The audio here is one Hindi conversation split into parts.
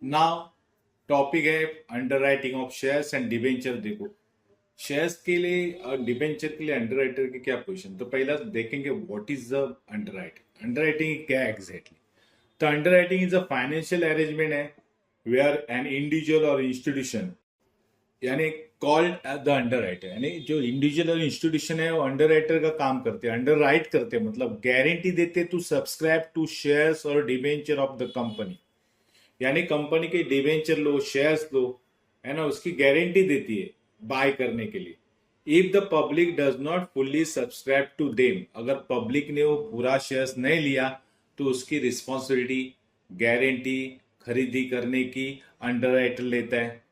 नाउ टॉपिक है underwriting of shares and debenture. देखो शेयर्स के लिए और डिबेंचर के लिए अंडरराइटर की क्या पोजीशन, तो पहला देखेंगे what is the underwriting. Underwriting क्या एग्जैक्टली? तो underwriting is a financial arrangement है वेयर एन इंडिविजुअल और इंस्टीट्यूशन यानी कॉल्ड द अंडरराइटर, यानी जो इंडिविजुअल और इंस्टीट्यूशन है वो अंडरराइटर का काम करते हैं, अंडरराइट करते हैं, मतलब गारंटी देते टू सब्सक्राइब टू शेयर्स और डिबेंचर ऑफ द कंपनी। यानी कंपनी के डिवेंचर लो, शेयर्स लो, है ना, उसकी गारंटी देती है बाय करने के लिए। If the public does not fully subscribe to them, अगर पब्लिक ने वो पूरा शेयर्स नहीं लिया तो उसकी रिस्पॉन्सिबिलिटी गारंटी खरीदी करने की अंडरराइटर लेता है,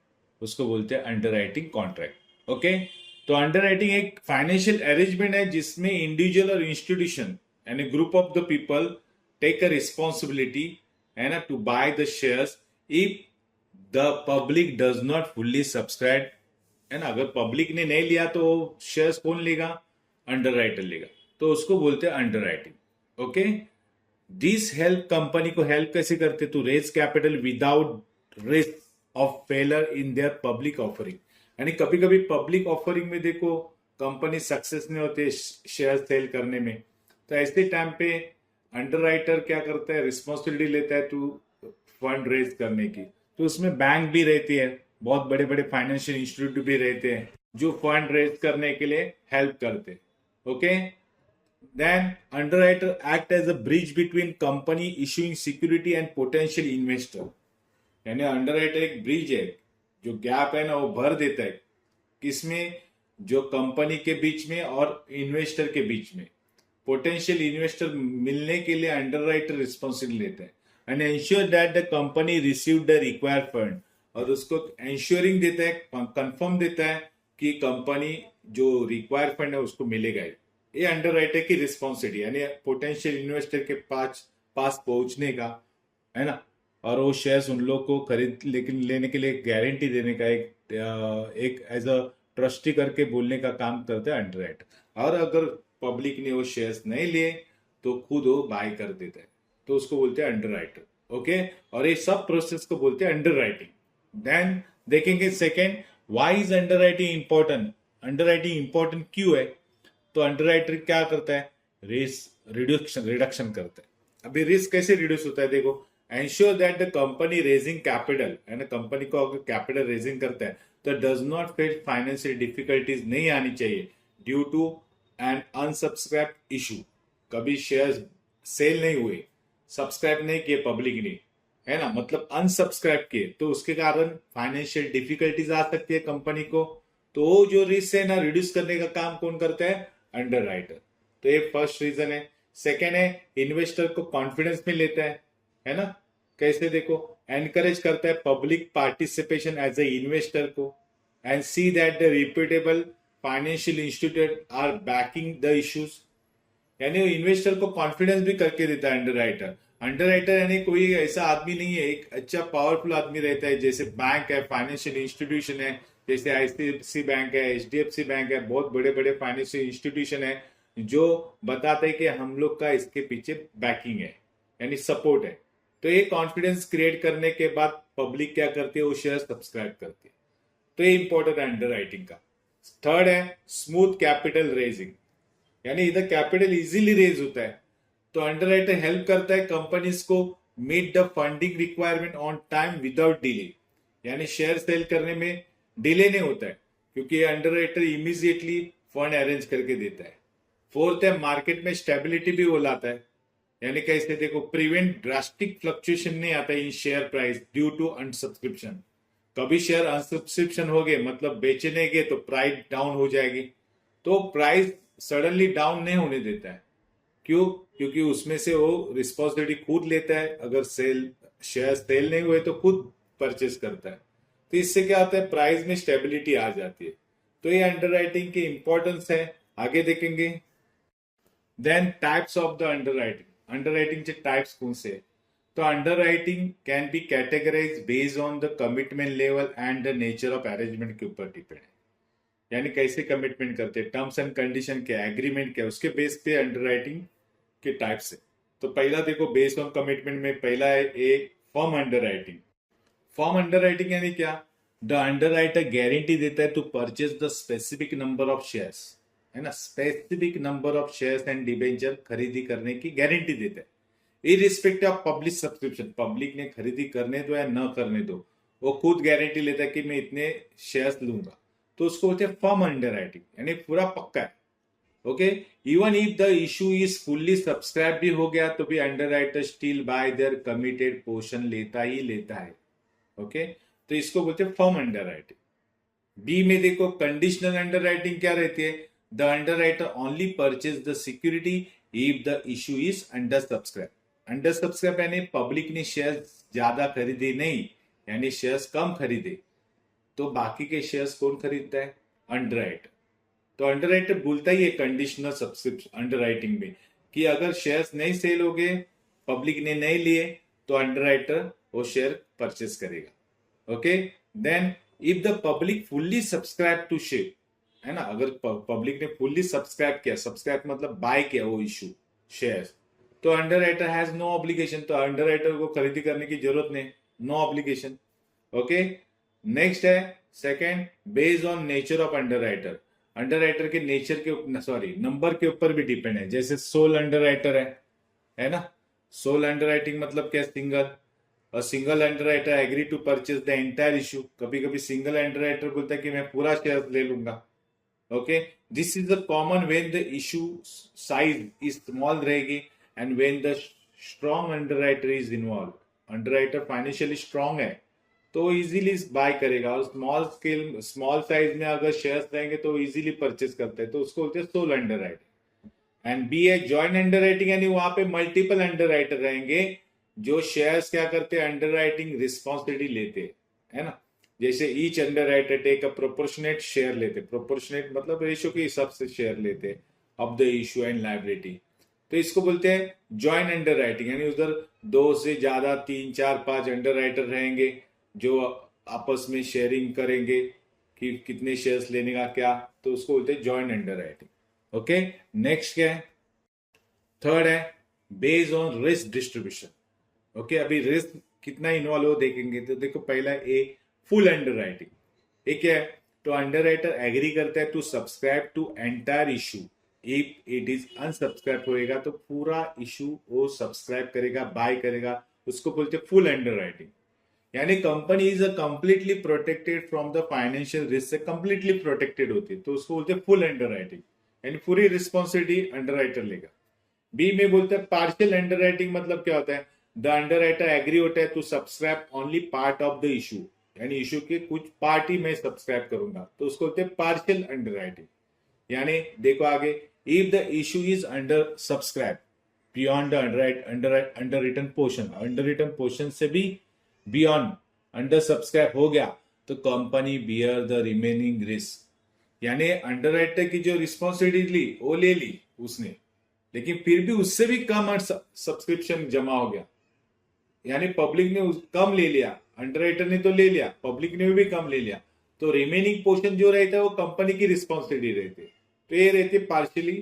उसको बोलते हैं अंडरराइटिंग कॉन्ट्रैक्ट। ओके, तो अंडरराइटिंग एक फाइनेंशियल अरेंजमेंट है जिसमें इंडिविजुअल और इंस्टीट्यूशन यानी group of the people take a responsibility, है ना, to buy the shares if the public does not fully subscribe, है ना। अगर पब्लिक ने नहीं लिया तो शेयर्स कौन लेगा? अंडरराइटर लेगा, तो उसको बोलते हैं underwriting. Okay, this help company को हेल्प कैसे करते? To raise capital without risk of failure in their public offering. यानी कभी कभी पब्लिक ऑफरिंग में देखो कंपनी सक्सेस नहीं होते शेयर सेल करने में, तो ऐसे टाइम पे अंडरराइटर क्या करता है? रिस्पॉन्सिबिलिटी लेता है टू फंड रेज करने की। तो उसमें बैंक भी रहती है, बहुत बड़े बड़े फाइनेंशियल इंस्टीट्यूट भी रहते हैं जो फंड रेज करने के लिए हेल्प करते हैं। Okay, then underwriter act as a bridge between company issuing security and potential investor। यानी अंडरराइटर एक ब्रिज है, जो गैप है ना वो भर देता है किसमें? जो कंपनी के बीच में और इन्वेस्टर के बीच में। पोटेंशियल इन्वेस्टर मिलने के लिए अंडरराइटर रिस्पॉन्सिबिलिटी लेता है and ensure that the company receive the required fund, और उसको एंश्योरिंग देता है, कंफर्म देता है कि कंपनी जो रिक्वायर्ड फंड है उसको मिलेगा ही। ये अंडरराइटर की रिस्पॉन्सिबिलिटी, यानी पोटेंशियल इन्वेस्टर के पास पास पहुंचने का, है ना, और वो शेयर्स उन लोग को खरीद लेकिन लेने के लिए गारंटी देने का एक एज अ ट्रस्टी करके बोलने का काम करता है अंडरराइटर। और अगर पब्लिक ने वो शेयर्स नहीं लिए तो खुद वो बाय कर देता है, तो उसको बोलते हैं अंडरराइटर। ओके, और ये सब प्रोसेस को बोलते हैं अंडरराइटिंग। देन देखेंगे second, why is underwriting important? Underwriting important क्यों है? तो अंडरराइटर क्या करता है? रिस्क रिडक्शन रिडक्शन करता है। अभी रिस्क कैसे रिड्यूस होता है? देखो, ensure that the company raising capital, है ना, कंपनी को अगर कैपिटल रेजिंग करता है तो does not face financial difficulties नहीं आनी चाहिए due to an unsubscribe issue. कभी शेयर्स सेल नहीं हुए, सब्सक्राइब नहीं किए पब्लिक ने, है ना, मतलब अनसब्सक्राइब किए, तो उसके कारण फाइनेंशियल डिफिकल्टीज आ सकती है कंपनी को। तो वो जो रिस्क है ना रिड्यूस करने का काम कौन करता है? अंडरराइटर। तो ये फर्स्ट रीजन है। सेकेंड है, इन्वेस्टर को कॉन्फिडेंस में लेता है ना। कैसे? देखो, एनकरेज करता है public participation as a investor को and see that the reputable financial institute are backing the issues. यानी वो इन्वेस्टर को कॉन्फिडेंस भी करके देता है अंडरराइटर। अंडरराइटर यानी कोई ऐसा आदमी नहीं है, एक अच्छा पावरफुल आदमी रहता है, जैसे बैंक है, फाइनेंशियल इंस्टीट्यूशन है, जैसे आईसीआईसी बैंक है, एचडीएफसी बैंक है, बहुत बड़े बड़े फाइनेंशियल इंस्टीट्यूशन है जो बताते हैं कि हम लोग का इसके पीछे बैकिंग है, यानी सपोर्ट है। तो ये कॉन्फिडेंस क्रिएट करने के बाद पब्लिक क्या करती है? वो शेयर सब्सक्राइब करती है। तो ये इंपॉर्टेंट है अंडरराइटिंग का। थर्ड है स्मूथ कैपिटल रेजिंग, यानी इधर कैपिटल इजीली रेज होता है, तो अंडरराइटर हेल्प करता है कंपनीज को meet the funding requirement on time without delay. यानी शेयर सेल करने में डिले नहीं होता है क्योंकि अंडरराइटर इमीडिएटली फंड अरेंज करके देता है। फोर्थ है मार्केट में स्टेबिलिटी भी वो लाता है, यानी कैसे? देखो, प्रिवेंट ड्रास्टिक फ्लक्चुएशन नहीं आता इन शेयर प्राइस ड्यू टू अनसब्सक्रिप्शन। कभी शेयर अनसब्सक्रिप्शन हो गए मतलब बेचने गए तो प्राइस डाउन हो जाएगी, तो प्राइस सडनली डाउन नहीं होने देता है। क्यों? क्योंकि उसमें से वो रिस्पॉन्सिबिलिटी खुद लेता है, अगर सेल शेयर सेल नहीं हुए तो खुद परचेस करता है। तो इससे क्या होता है? प्राइस में स्टेबिलिटी आ जाती है। तो ये अंडरराइटिंग की इंपॉर्टेंस है। आगे देखेंगे। Then types of the underwriting. Underwriting के टाइप्स कौन से? तो underwriting can be categorize based on the commitment level and the nature of arrangement के ऊपर डिपेंड है। यानी कैसे कमिटमेंट करते हैं, टर्म्स एंड कंडीशन क्या, एग्रीमेंट क्या, उसके बेस पे अंडरराइटिंग के टाइप्स है। तो पहला देखो, बेस्ड ऑन कमिटमेंट में पहला है a firm underwriting. Form underwriting यानी क्या? द अंडरराइटर गारंटी देता है to purchase the specific number of shares, है ना, specific number of shares and debenture खरीदी करने की गारंटी देता है, irrespective of public subscription, public ने खरीदी करने दो या न करने दो, वो खुद गारंटी लेता है कि मैं इतने शेयर्स लूंगा, तो उसको बोलते हैं फर्म अंडरराइटिंग, यानी पूरा पक्का है। Okay, even if the issue is fully subscribe भी हो गया तो भी underwriter still bye there committed portion लेता ही लेता है। ओके, तो इसको बोलते हैं फर्म अंडरराइटिंग। बी में देखो कंडीशनल अंडरराइटिंग क्या रहती है? The underwriter only purchase the security if the issue is under subscribe. Under subscribe यानी पब्लिक ने शेयर ज्यादा खरीदे नहीं, यानी शेयर्स कम खरीदे, तो बाकी के शेयर्स कौन खरीदता है? अंडरराइटर। तो अंडरराइटर बोलता ही है कंडीशनल सब्सक्रिप्शन अंडरराइटिंग में कि अगर शेयर्स नहीं सेल हो गए, पब्लिक ने नहीं लिए, तो अंडरराइटर वो शेयर परचेस करेगा। Okay, then if the public fully subscribe to share, है ना, अगर पब्लिक ने फुल्ली सब्सक्राइब किया, सब्सक्राइब मतलब बाय किया वो इशू शेयर्स, तो अंडरराइटर हैज नो ऑब्लिगेशन, तो अंडरराइटर को खरीदी करने की जरूरत नहीं, नो ऑब्लिगेशन। ओके, नेक्स्ट है second, based on nature of underwriter. Underwriter के नेचर के, सॉरी, नंबर के ऊपर भी डिपेंड है। जैसे सोल अंडरराइटर है ना, सोल अंडरराइटिंग मतलब क्या? सिंगल, और single underwriter agree to purchase the entire issue. कभी कभी सिंगल अंडरराइटर बोलता है कि मैं पूरा शेयर ले लूंगा। Okay, this is the common when the issue size is small रहेगी and when the strong underwriter is involve. Underwriter financially strong है तो इजीली बाय करेगा, और स्मॉल स्केल, स्मॉल साइज में अगर शेयर्स रहेंगे तो इजीली परचेस करते हैं, तो उसको बोलते हैं सोल अंडरराइटिंग। एंड बी है जॉइंट अंडरराइटिंग, यानी वहां पे मल्टीपल अंडरराइटर रहेंगे जो शेयर्स क्या करते हैं? अंडरराइटिंग रिस्पॉन्सिबिलिटी लेते हैं, है ना। जैसे each underwriter take a proportionate share लेते, प्रोपोर्शनेट मतलब रेशियो के हिसाब से शेयर लेते of the issue and liability, तो इसको बोलते हैं जॉइंट अंडरराइटिंग। यानी उधर दो से ज्यादा, 3, 4, 5 अंडरराइटर रहेंगे जो आपस में शेयरिंग करेंगे कि कितने शेयर्स लेने का क्या, तो उसको बोलते हैं जॉइंट अंडरराइटिंग। ओके, नेक्स्ट क्या है? थर्ड है based on risk distribution. Okay, अभी रिस्क कितना इन्वॉल्व हो देखेंगे, तो देखो पहला ए फुल अंडरराइटिंग, ठीक है, तो अंडरराइटर एग्री करता है to subscribe to entire issue, if it is unsubscribe होएगा तो पूरा इशू वो सब्सक्राइब करेगा, बाय करेगा, उसको बोलते हैं फुल अंडरराइटिंग। यानी company is completely protected from the financial risk, से कंप्लीटली प्रोटेक्टेड होती है, तो उसको बोलते हैं फुल अंडरराइटिंग, यानी पूरी रिस्पॉन्सिबिलिटी अंडरराइटर लेगा। बी में बोलते हैं पार्शियल अंडरराइटिंग, मतलब क्या होता है? द अंडरराइटर एग्री होता है to subscribe only part of the issue, यानी इशू के कुछ पार्ट ही मैं सब्सक्राइब करूंगा, तो उसको बोलते हैं पार्शियल अंडरराइटिंग। यानी देखो आगे, if the issue is under subscribe beyond the under return portion, under return portion से भी बियॉन्ड अंडर सब्सक्राइब हो गया, तो company bear the remaining risk. यानी अंडरराइटर की जो रिस्पॉन्सिबिलिटी ली वो ले ली उसने, लेकिन फिर भी उससे भी कम सब्सक्रिप्शन जमा हो गया, यानी पब्लिक ने कम ले लिया, अंडरराइटर ने तो ले लिया, पब्लिक ने भी कम ले लिया, तो रिमेनिंग पोर्शन जो रहता है वो कंपनी की रिस्पॉन्सिबिलिटी रहती है, तो ये रहती है पार्शियली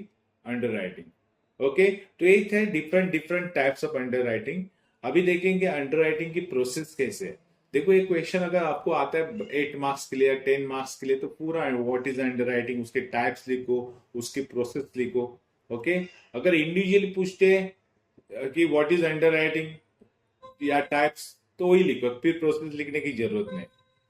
अंडरराइटिंग। ओके, तो ये थे different different types of underwriting. अभी देखेंगे अंडरराइटिंग की प्रोसेस कैसे है। देखो, एक क्वेश्चन अगर आपको आता है 8 मार्क्स के लिए, 10 मार्क्स के लिए, तो पूरा व्हाट इज अंडरराइटिंग, उसके टाइप्स लिखो, उसकी प्रोसेस लिखो। ओके, अगर इंडिविजुअली पूछते हैं कि व्हाट इज अंडरराइटिंग या टाइप्स, तो वही लिखो, फिर प्रोसेस लिखने की जरूरत नहीं।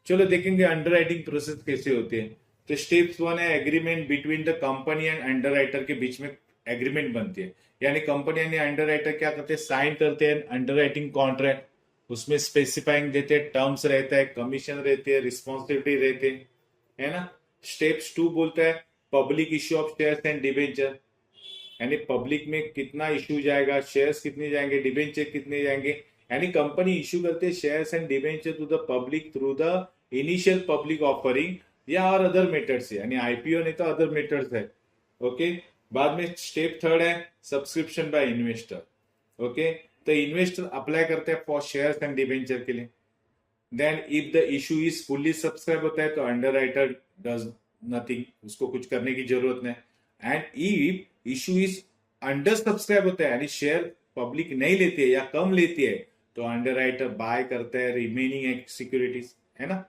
चलो देखेंगे अंडरराइटिंग प्रोसेस कैसे होती है। तो स्टेप्स 1 है agreement between the company and underwriter के बीच में एग्रीमेंट बनती है, यानी कंपनी यानी अंडरराइटर क्या करते हैं? साइन करते हैं अंडरराइटिंग कॉन्ट्रैक्ट, उसमें स्पेसिफाइंग देते हैं, टर्म्स रहता है, कमीशन रहते हैं, रिस्पॉन्सिबिलिटी रहते हैं, है ना। स्टेप्स 2 बोलता है public issue of shares and debenture, यानी पब्लिक में कितना इश्यू जाएगा, शेयर्स कितने जाएंगे, डिबेंचर कितने जाएंगे, यानी कंपनी इश्यू करते हैं shares and debenture to the public through the initial public offering या और अदर मेथड्स, यानी आईपीओ नहीं तो अदर मेथड्स है। ओके, बाद में स्टेप 3 है सब्सक्रिप्शन बाय इन्वेस्टर। ओके, तो इन्वेस्टर अप्लाई करते हैं फॉर शेयर्स एंड डिबेंचर के लिए। Then if the issue is fully subscribe होता है तो अंडरराइटर डज नथिंग, उसको कुछ करने की जरूरत नहीं। And if issue is under subscribe होता है, यानी शेयर पब्लिक नहीं लेती है या कम लेती है, तो अंडरराइटर बाय करता है रिमेनिंग सिक्योरिटीज, है ना।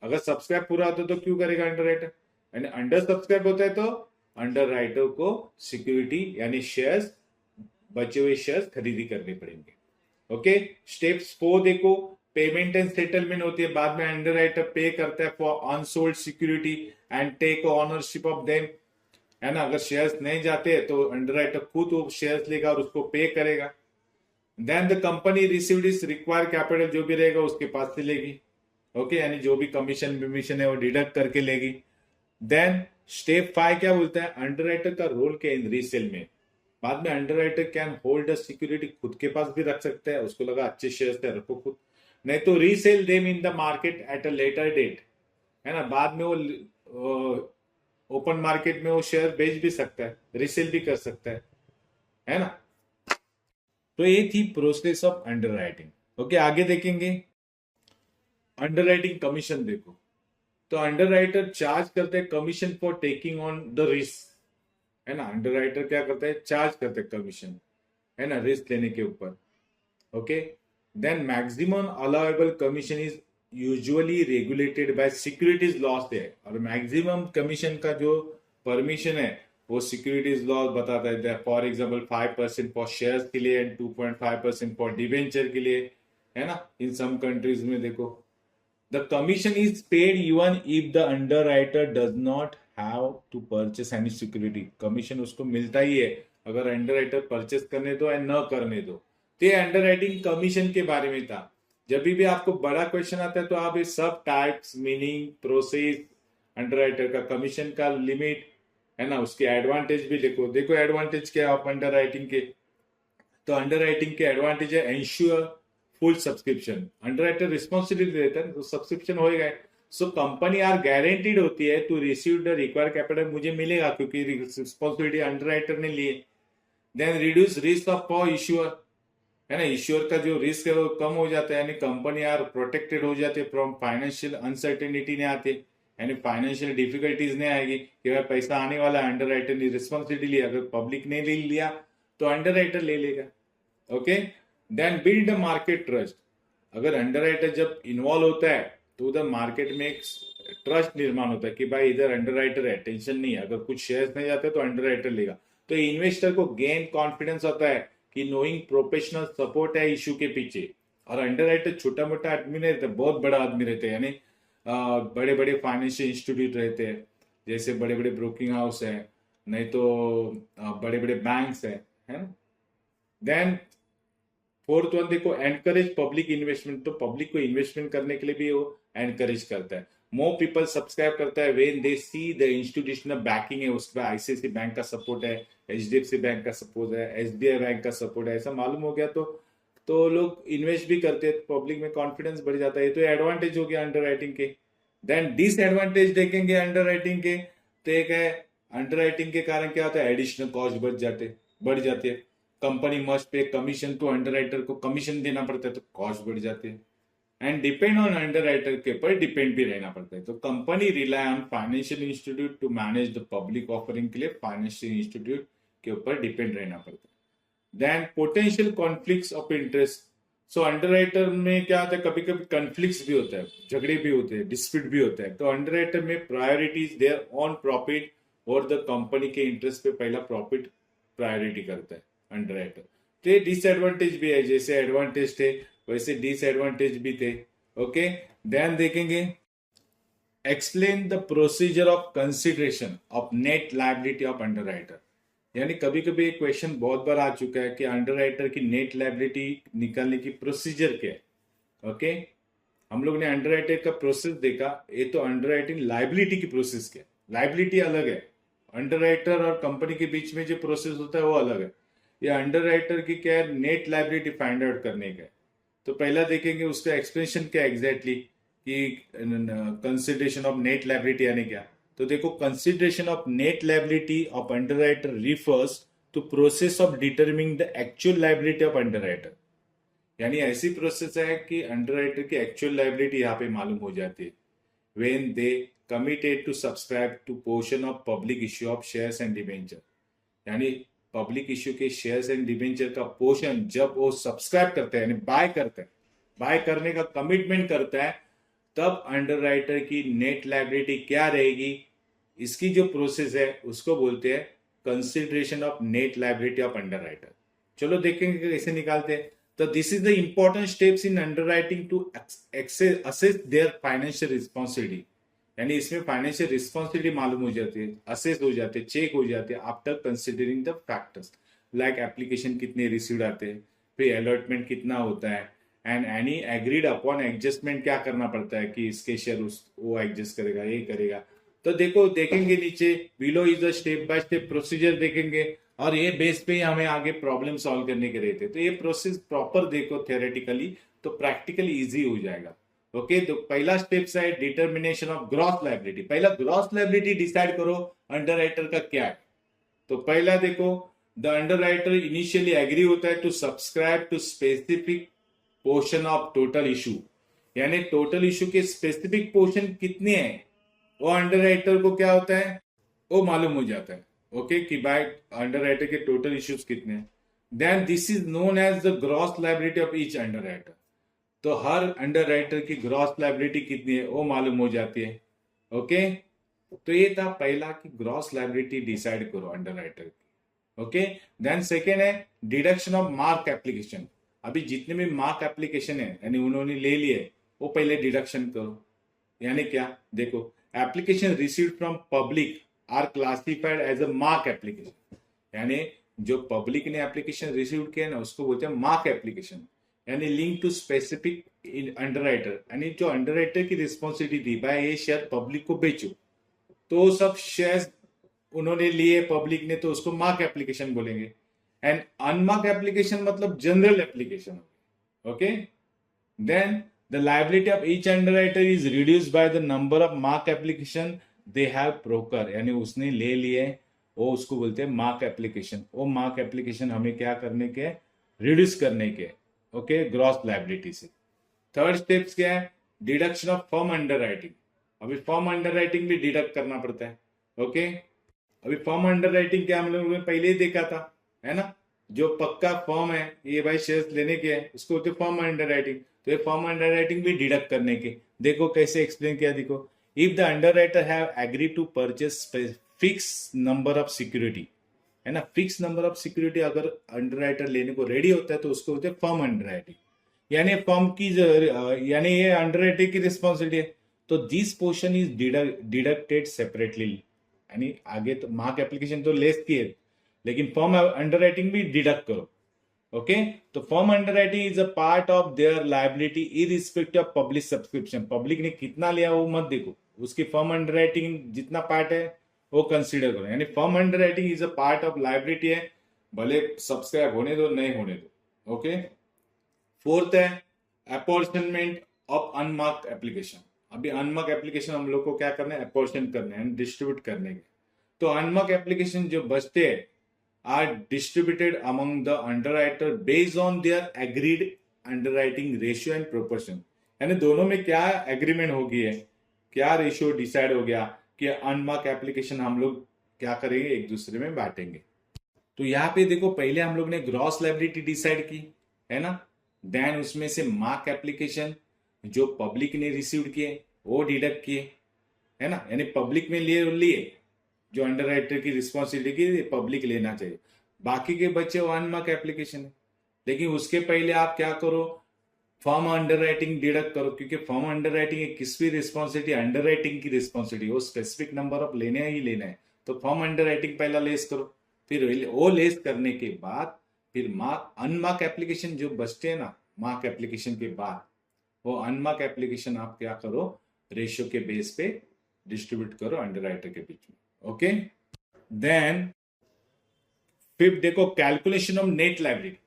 अगर सब्सक्राइब पूरा होता तो क्यों करेगा अंडरराइटर, यानी अंडर सब्सक्राइब होता है तो अंडरराइटर को सिक्योरिटी यानी शेयर्स, बचे हुए शेयर्स खरीदी करने पड़ेंगे। ओके, स्टेप्स 4 देखो, पेमेंट एंड सेटलमेंट होती है, बाद में अंडरराइटर पे करता है for unsold security and take ownership of them, है ना। अगर शेयर्स नहीं जाते तो अंडरराइटर खुद वो शेयर्स लेगा और उसको पे करेगा। Then the company received is required capital, जो भी रहेगा उसके पास से लेगी। ओके, यानी जो भी कमीशन विमीशन है वो डिडक्ट करके लेगी। देन स्टेप 5 क्या बोलता है, अंडरराइटर का रोल क्या इन रीसेल में। बाद में underwriter can hold a security, खुद के पास भी रख सकता है, उसको लगा अच्छे शेयर्स है रखो खुद, नहीं तो resell them in the market at a later date, है ना। बाद में वो ओपन मार्केट में वो शेयर बेच भी सकता है, रीसेल भी कर सकता है ना। तो ये थी प्रोसेस ऑफ अंडरराइटिंग। ओके, आगे देखेंगे अंडरराइटिंग कमीशन देखो। तो अंडरराइटर चार्ज करते हैं commission for taking on the risk, है ना। अंडरराइटर क्या करता है, चार्ज करते हैं कमीशन, है ना, रिस्क लेने के ऊपर। Okay, then maximum allowable commission is usually regulated by securities laws है, और मैक्सिमम कमीशन का जो परमिशन है वो सिक्योरिटीज लॉ बताता है। फॉर एग्जाम्पल 5% फॉर शेयर्स के लिए एंड 2.5% फॉर डिवेंचर के लिए, है ना। इन सम कंट्रीज में देखो the commission is paid even if the underwriter does not have to purchase any security, commission उसको मिलता ही है अगर अंडरराइटर परचेस करने दो या न करने दो। तो ये अंडरराइटिंग कमीशन के बारे में था। जब भी आपको बड़ा क्वेश्चन आता है तो आप ये सब टाइप्स, मीनिंग, प्रोसेस, अंडरराइटर का कमीशन का लिमिट, है ना, उसके एडवांटेज भी देखो। देखो एडवांटेज क्या है आप अंडरराइटिंग के, तो अंडरराइटिंग के एडवांटेज है ensure full subscription, underwriter responsibility देता है तो सब्सक्रिप्शन होएगा। सो कंपनी आर गारंटीड होती है to receive the required capital, मुझे मिलेगा क्योंकि रिस्पॉन्सिबिलिटी अंडरराइटर ने ली है। Then reduce risk of for issuer, है ना, इश्यूअर का जो रिस्क है वो कम हो जाता है, यानी कंपनी आर प्रोटेक्टेड हो जाते हैं फ्रॉम फाइनेंशियल अनसर्टेनिटी नहीं आती, यानी फाइनेंशियल डिफिकल्टीज नहीं आएगी कि भाई पैसा आने वाला है, अंडरराइटर ने रिस्पॉन्सिबिलिटी लिया, अगर पब्लिक ने ले लिया तो अंडरराइटर ले लेगा। Okay, then build market trust, अगर अंडरराइटर जब इन्वॉल्व होता है तो उधर मार्केट में एक ट्रस्ट निर्माण होता है कि भाई इधर अंडरराइटर है, टेंशन नहीं है, अगर कुछ शेयर्स नहीं जाते तो अंडरराइटर लेगा। तो इन्वेस्टर को गेन कॉन्फिडेंस होता है कि नोइंग प्रोफेशनल सपोर्ट है इशू के पीछे। और अंडरराइटर छोटा मोटा आदमी नहीं रहता, बहुत बड़ा आदमी रहते हैं, यानी बड़े बड़े फाइनेंशियल इंस्टीट्यूट रहते हैं, जैसे बड़े बड़े ब्रोकिंग हाउस है, नहीं तो बड़े बड़े बैंक्स है ना। देन फोर्थ वन देखो एनकरेज पब्लिक इन्वेस्टमेंट, तो पब्लिक को इन्वेस्टमेंट करने के लिए भी वो एनकरेज करता है। मोर पीपल सब्सक्राइब करता है when they see the institutional banking है, उसका आईसीआईसी बैंक का सपोर्ट है, एचडीएफसी बैंक का सपोर्ट है, एसबीआई बैंक का सपोर्ट है, ऐसा मालूम हो गया तो लोग इन्वेस्ट भी करते हैं, पब्लिक में कॉन्फिडेंस बढ़ जाता है। तो एडवांटेज हो गया अंडरराइटिंग के। देन डिसएडवांटेज देखेंगे अंडरराइटिंग के, तो एक है अंडरराइटिंग के कारण क्या होता है, एडिशनल कॉस्ट बढ़ जाती है। Company must pay commission to underwriter को कमीशन देना पड़ता है तो कॉस्ट बढ़ जाती है। एंड डिपेंड ऑन अंडरराइटर के ऊपर डिपेंड भी रहना पड़ता है। तो company rely on financial institute to manage the public offering के लिए फाइनेंशियल इंस्टीट्यूट के ऊपर डिपेंड रहना पड़ता है। Then potential conflicts of interest, so underwriter में क्या होता है, कभी कभी कॉन्फ्लिक्ट्स भी होता है, झगड़े भी होते हैं, डिस्प्यूट भी होता है। तो अंडरराइटर में प्रायोरिटीज देयर ऑन प्रॉफिट और द कंपनी के इंटरेस्ट पे पहला प्रॉफिट प्रायोरिटी करता है अंडरराइटर। तो ये डिसएडवांटेज भी है, जैसे एडवांटेज थे वैसे डिसएडवांटेज भी थे। ओके, ध्यान देखेंगे explain the procedure of consideration of net liability of underwriter, यानी कभी कभी एक क्वेश्चन बहुत बार आ चुका है कि अंडरराइटर की नेट लायबिलिटी निकालने की प्रोसीजर क्या है। ओके, हम लोग ने अंडरराइटर का प्रोसेस देखा, ये तो अंडरराइटिंग लायबिलिटी की प्रोसेस क्या है, लायबिलिटी अलग है, अंडरराइटर और कंपनी के बीच में जो प्रोसेस होता है वो अलग है। ये अंडरराइटर की क्या है, नेट लायबिलिटी फाइंड आउट करने का है। तो पहला देखेंगे उसका एक्सप्लेनेशन क्या एग्जैक्टली कि कंसिडरेशन ऑफ नेट लायबिलिटी यानी क्या। तो देखो consideration of net liability of underwriter refers to process of determining the actual liability of underwriter, यानी ऐसी प्रोसेस है कि अंडरराइटर की एक्चुअल लायबिलिटी यहाँ पे मालूम हो जाती है when they committed to subscribe to portion of public issue of shares and debenture, यानी पब्लिक इश्यू के शेयर्स एंड डिबेंचर का पोर्शन जब वो सब्सक्राइब करते हैं यानी बाय करते हैं, बाय करने का कमिटमेंट करता है, तब अंडरराइटर की नेट लायबिलिटी क्या रहेगी, इसकी जो प्रोसेस है उसको बोलते हैं consideration of net liability of underwriter. चलो देखेंगे कैसे निकालते हैं। तो this is the important steps in underwriting to assess their financial responsibility, यानी इसमें फाइनेंशियल रिस्पॉन्सिबिलिटी मालूम हो जाती है, असेस हो जाते हैं, चेक हो जाते हैं after considering the factors like application कितने रिसीव्ड आते हैं, फिर अलॉटमेंट कितना होता है, and any agreed upon adjustment क्या करना पड़ता है कि इसके शेयर वो एडजस्ट करेगा, ये करेगा। तो देखो देखेंगे नीचे below is the step by step procedure देखेंगे, और ये बेस पे ही हमें आगे प्रॉब्लम सॉल्व करने के रहते हैं। तो ये प्रोसेस प्रॉपर देखो थियोरेटिकली, तो प्रैक्टिकली इजी हो जाएगा। ओके, तो पहला स्टेप्स है डिटर्मिनेशन ऑफ ग्रॉस लायबिलिटी। पहला ग्रॉस लायबिलिटी डिसाइड करो अंडरराइटर का क्या है। तो पहला देखो, द अंडरराइटर इनिशियली एग्री होता है to subscribe to specific portion of total issue, यानी टोटल इशू के स्पेसिफिक पोर्शन कितने हैं वो अंडरराइटर को क्या होता है वो मालूम हो जाता है। ओके, कि बाय अंडरराइटर के टोटल इश्यूज कितने हैं। Then this is known as the gross liability of each underwriter. तो हर अंडरराइटर की ग्रॉस लायबिलिटी कितनी है वो मालूम हो जाती है। ओके, तो ये था पहला कि ग्रॉस लायबिलिटी डिसाइड करो अंडरराइटर की। ओके, देन सेकेंड है डिडक्शन ऑफ मार्क एप्लीकेशन। अभी जितने भी मार्क एप्लीकेशन है यानी उन्होंने ले लिए वो पहले डिडक्शन करो। यानी क्या, देखो application received from public are classified as a mark application, यानी जो पब्लिक ने एप्लीकेशन रिसीव किया ना उसको बोलते हैं मार्क एप्लीकेशन, यानी लिंक टू स्पेसिफिक अंडरराइटर, यानी जो अंडरराइटर की रिस्पॉन्सिबिलिटी थी भाई ये शेयर पब्लिक को बेचो, तो वो सब शेयर उन्होंने लिए पब्लिक ने, तो उसको मार्क एप्लीकेशन बोलेंगे। एंड अनमार्क एप्लीकेशन मतलब general application. Okay, then the liability of each underwriter is reduced by the number of mark application they have procure, यानी उसने ले लिए वो उसको बोलते हैं मार्क एप्लीकेशन। वो मार्क एप्लीकेशन हमें क्या करने के, रिड्यूस करने के। ओके, ग्रॉस लायबिलिटी से। थर्ड स्टेप्स क्या है, डिडक्शन ऑफ फर्म अंडरराइटिंग। अभी फर्म अंडरराइटिंग भी डिडक्ट करना पड़ता है। ओके, अभी फर्म अंडरराइटिंग क्या हम लोगों ने पहले ही देखा था, है ना, जो पक्का फर्म है ये भाई शेयर्स लेने के है उसको बोलते फर्म अंडरराइटिंग। तो ये फर्म अंडरराइटिंग भी डिडक्ट करने के, देखो कैसे एक्सप्लेन किया। देखो, if the underwriter have agree to purchase fix number of security, है ना, फिक्स नंबर ऑफ सिक्योरिटी अगर अंडरराइटर लेने को रेडी होता है तो उसको बोलते हैं फर्म अंडरराइटिंग, यानी फर्म की यानी ये अंडरराइटर की रिस्पॉन्सिबिलिटी है। तो this portion is deducted separately, यानी आगे तो मार्क एप्लीकेशन तो लेस की है लेकिन फर्म अंडरराइटिंग भी डिडक्ट करो। ओके, तो firm underwriting is a part of their liability irrespective of public subscription. Public ने कितना लिया वो मत देखो, उसकी फर्म अंडरराइटिंग जितना पार्ट है वो कंसीडर करो, यानी firm underwriting is a part of liability है, भले सब्सक्राइब होने दो नहीं होने दो। ओके, फोर्थ है अपॉर्चनमेंट ऑफ अनमार्क एप्लीकेशन। अभी अनमार्क एप्लीकेशन हम लोग को क्या करना है, अपॉर्चन करने हैं, डिस्ट्रीब्यूट करने के। तो अनमार्क एप्लीकेशन जो बचते हैं are distributed among the underwriter based on their agreed underwriting ratio and proportion, यानी दोनों में क्या एग्रीमेंट हो गई है, क्या रेशियो डिसाइड हो गया कि अनमार्क एप्लीकेशन हम लोग क्या करेंगे, एक दूसरे में बांटेंगे। तो यहाँ पे देखो पहले हम लोग ने ग्रॉस लायबिलिटी डिसाइड की, है ना, देन उसमें से मार्क एप्लीकेशन जो पब्लिक ने रिसीव किए वो डिडक्ट किए, है ना, यानी पब्लिक में लिए जो अंडरराइटर की रिस्पॉन्सिबिलिटी पब्लिक लेना चाहिए, बाकी के बच्चे अनमार्क एप्लीकेशन है। लेकिन उसके पहले आप क्या करो, फर्म अंडरराइटिंग डिडक्ट करो, क्योंकि फर्म अंडरराइटिंग किस भी रिस्पॉन्सिबिलिटी, अंडरराइटिंग की रिस्पॉन्सिबिलिटी, वो स्पेसिफिक नंबर ऑफ लेने ही लेना है। तो फर्म अंडरराइटिंग पहला लेस करो, फिर वो लेस करने के बाद फिर मार्क अनमार्क एप्लीकेशन जो बचते हैं ना मार्क एप्लीकेशन के बाद, वो अनमार्क एप्लीकेशन आप क्या करो, रेशियो के बेस पे डिस्ट्रीब्यूट करो अंडरराइटर के बीच में। ओके, देन फिर देखो कैलकुलेशन ऑफ नेट लायबिलिटी,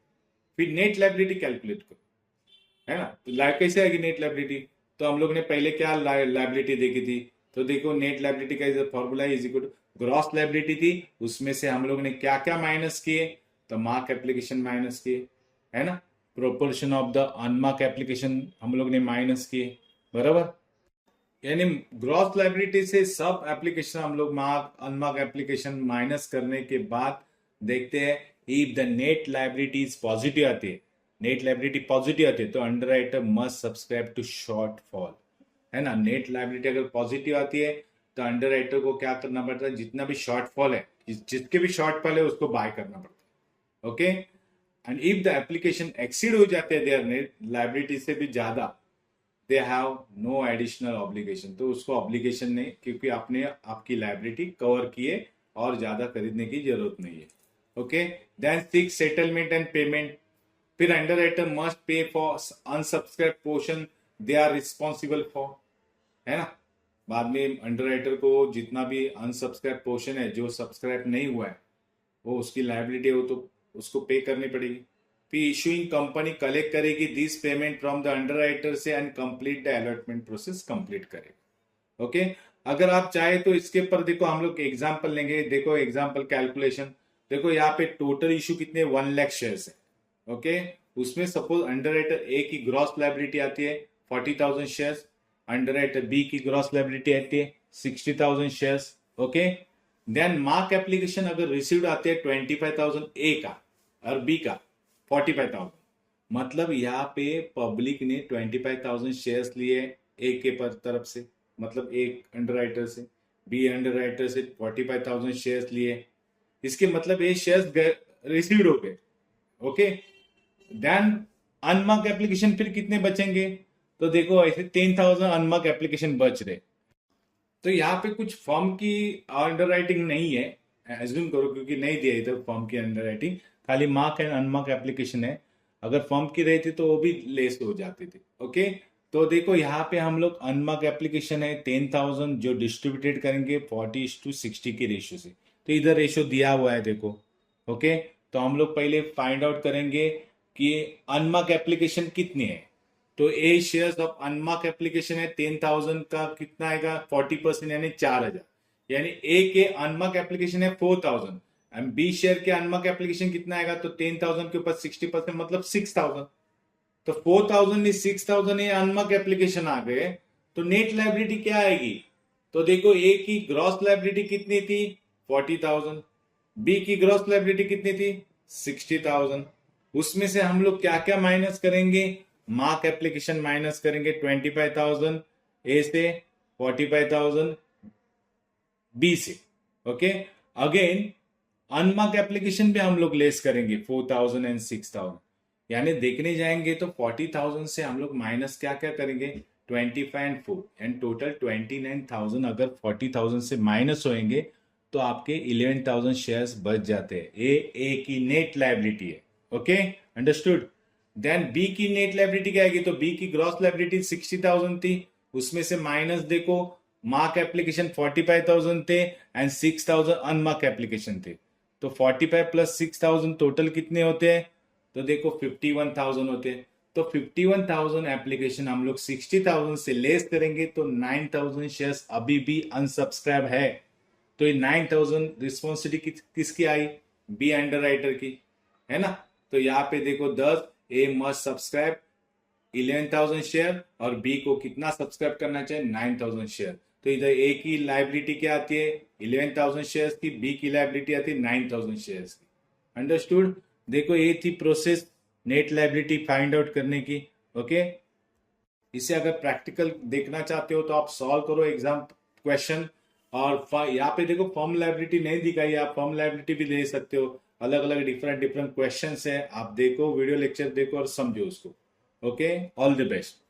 फिर नेट लायबिलिटी कैलकुलेट करो, है ना। तो कैसे आएगी नेट लायबिलिटी, तो हम लोग ने पहले क्या लायबिलिटी देखी थी, तो देखो नेट लायबिलिटी का formula is equal to gross liability थी, उसमें से हम लोग ने क्या क्या माइनस किए, तो मार्क एप्लीकेशन माइनस किए, है ना, proportion of the unmark application हम लोग ने माइनस किए, बराबर। यानी ग्रॉस लायबिलिटी से सब एप्लीकेशन हम लोग मार्क अनमार्क एप्लीकेशन माइनस करने के बाद देखते हैं, if the net liability is positive आती है, नेट लाइबिलिटी पॉजिटिव आती है तो underwriter must subscribe to shortfall, है ना। नेट लाइबिलिटी अगर पॉजिटिव आती है तो अंडर राइटर को क्या करना पड़ता है, जितना भी शॉर्टफॉल है, जिसके भी शॉर्टफॉल है उसको बाय करना पड़ता है। Okay, and if the application exceed हो जाते हैं देयर नेट लाइबिलिटी से भी ज्यादा, they have no additional obligation, तो उसको ऑब्लिगेशन नहीं, क्योंकि आपने आपकी लाइबिलिटी कवर किए और ज्यादा खरीदने की जरूरत नहीं है। Okay, then six settlement and payment, फिर underwriter must pay for unsubscribe portion they are responsible for, है ना। बाद में अंडर राइटर को जितना भी अनसब्सक्राइब पोर्शन है, जो सब्सक्राइब नहीं हुआ है, वो उसकी लाइबिलिटी हो तो उसको पे करनी पड़ेगी। फिर इशूइंग कंपनी कलेक्ट करेगी this payment from the underwriter से and complete the allotment process complete करेगी। ओके, अगर आप चाहे तो इसके ऊपर देखो हम लोग एग्जाम्पल लेंगे। देखो एग्जाम्पल कैलकुलेशन, देखो यहाँ पे टोटल इशू कितने 1 लाख शेयर्स है। ओके, उसमें सपोज अंडर राइटर ए की ग्रॉस लाइबिलिटी आती है 40,000 शेयर्स, अंडर राइटर बी की ग्रॉस लाइबिलिटी आती है 60,000 shares. Okay, then mark application अगर रिसीव्ड आते हैं 25,000 ए का और बी का 45,000, मतलब यहाँ पे पब्लिक ने 25,000 शेयर्स लिए ए के पर तरफ से, मतलब एक अंडर राइटर से, बी अंडर राइटर से 45,000 शेयर्स लिए, इसके मतलब ये शेयर्स रिसीव्ड हो गए। ओके, देन अनमार्क एप्लीकेशन फिर कितने बचेंगे, तो देखो ऐसे 10,000 अनमार्क एप्लीकेशन बच रहे। तो यहाँ पे कुछ फॉर्म की अंडर राइटिंग नहीं है, एज्यूम करो, क्योंकि नहीं दिया इधर फॉर्म की अंडर राइटिंग, खाली मार्क एंड अनमार्क एप्लीकेशन है। अगर फॉर्म की रहती तो वो भी लेस हो जाती थी। ओके, तो देखो यहाँ पे हम लोग अनमार्क एप्लीकेशन है 10,000 जो डिस्ट्रीब्यूटेड करेंगे 40:60 की रेशियो से, तो इधर रेशियो दिया हुआ है देखो। ओके, तो हम लोग पहले फाइंड आउट करेंगे कि अनमार्क एप्लीकेशन कितनी है। तो ए शेयर्स ऑफ अनमार्क एप्लीकेशन है 10,000 का कितना आएगा 40% यानी 4,000, यानी ए के अनमार्क एप्लीकेशन है 4,000 एंड बी शेयर के अनमार्क एप्लीकेशन कितना आएगा, तो 10,000 के ऊपर 60% मतलब 6,000। तो 4,000 ने 6,000 ये अनमार्क एप्लीकेशन आ गए, तो नेट लाइबिलिटी क्या आएगी, तो देखो ए की ग्रॉस लाइबिलिटी कितनी थी 40,000, बी की ग्रॉस लाइबिलिटी कितनी थी 60,000, उसमें से हम लोग क्या क्या माइनस करेंगे, मार्क एप्लीकेशन माइनस करेंगे 25,000 ए से, 45,000 बी से। ओके, अगेन अनमार्क एप्लीकेशन भी हम लोग लेस करेंगे 4,000 एंड 6,000, यानी देखने जाएंगे तो 40,000 से हम लोग माइनस क्या क्या करेंगे 25 एंड 4 एंड टोटल 29,000 अगर 40,000 से माइनस होंगे तो आपके 11,000 शेयर्स बच जाते हैं। ए की नेट लाइबिलिटी है। Okay, understood. देन बी की नेट लाइबिलिटी क्या आएगी, तो बी की ग्रॉस लाइबिलिटी 60,000 थी, उसमें से माइनस देखो मार्क एप्लीकेशन 45,000 थे एंड 6,000 अनमार्क एप्लीकेशन थे, तो 45 प्लस 6,000 टोटल कितने होते हैं, तो देखो 51,000 होते हैं। तो 51,000 एप्लीकेशन हम लोग 60,000 से लेस करेंगे तो 9,000 शेयर्स अभी भी अनसब्सक्राइब है, तो ये 9,000 रिस्पॉन्सिबिलिटी किसकी आई, बी अंडर राइटर की, है ना। तो यहाँ पे देखो 10 ए मस्ट सब्सक्राइब 11,000 शेयर और बी को कितना सब्सक्राइब करना चाहिए 9,000 शेयर, तो इधर ए की लाइबिलिटी क्या आती है 11,000 शेयर्स की, बी की लाइबिलिटी आती है 9,000 शेयर्स की। अंडरस्टूड। देखो ये थी process net liability find out करने की। ओके, इसे अगर प्रैक्टिकल देखना चाहते हो तो आप सॉल्व करो एग्जाम क्वेश्चन, और यहाँ पे देखो फॉर्म लाइबिलिटी नहीं दिखाई, आप फॉर्म लाइबिलिटी भी ले सकते हो, अलग अलग डिफरेंट डिफरेंट क्वेश्चन है, आप देखो वीडियो लेक्चर देखो और समझो उसको। Okay, all the best.